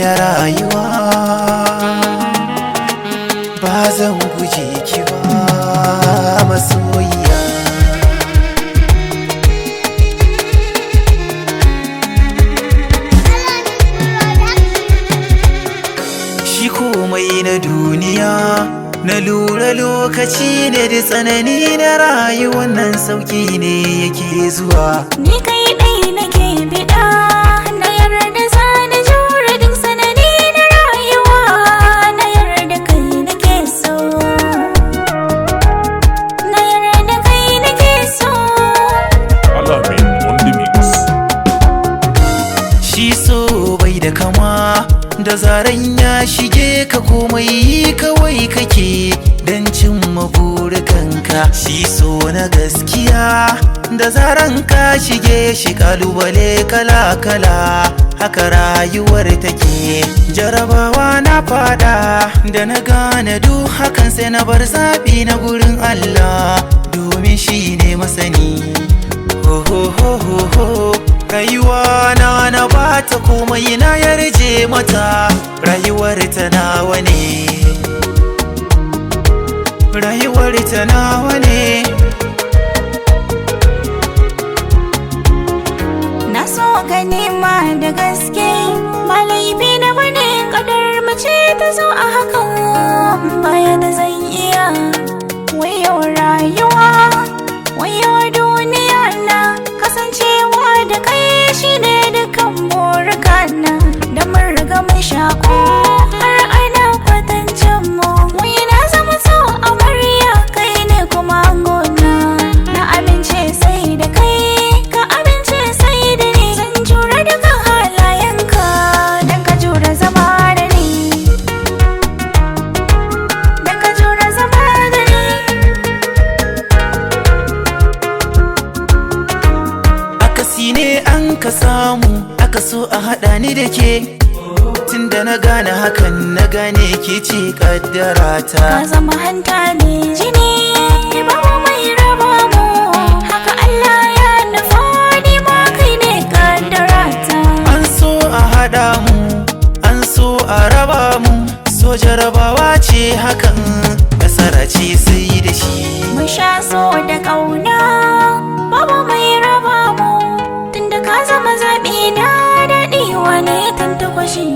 na rayuwa, ba zan guje ki ba masoyiya. Shi komai na duniya na lura lokaci ne da tsanani na rayuwar nan sauki ne yake zuwa. Ni kai ɗai nake biɗa, na yarda za na jure duk tsanani na rayuwa, na yarda kai nake so, na yarda kai nake so. Alamin on the mix. Shi so bai da kama, da zaran ya shige ka komai kawai kake don cimma burukanka. Shi so na gaskiya, da zaran ka shige shi kalubale kala-kala, haka rayuwar take. Jarabawa na fada da na gane duk hakan sai na bar zaɓi na gurin Allah, domin shi ne masani. Ho ho ho ho ho, rayuwa na bata komai na yarje mata, rayuwar ta nawa ne, rayuwar ta nawa ne. Na so ka nema da gaske, ba laifi na bane, kadar mace ta zo a hakan baya da zan iya. Wayo rayuwa, wayo duniya na, kasancewa da kai shine dukkan burikana. Da mun riga mun shaku har ana kwatancin mu, wai na zama so amarya, kai ne kuma gona. Na amince sai da kai, ka amince sai da ni, zan jure dukan halayenka dan ka jure zama da ni, dan ka jure zama da ni. Akasi ne an ka samu, aka so a haɗa ni da ke, tunda na gane hakan na gane ke ce ƙaddarata. Ka zama hanta ne jini, ba mu mai raba mu, haka Allah ya nufa, ni ma kai ne kaddarata. An so a haɗa mu, an so a raba mu, so jarabawa ce hakan, nasara ce sai da shi. Mun sha so da ƙauna, babu mai raba mu, tunda ka zama zaɓi na, daɗi wane tantakwashi.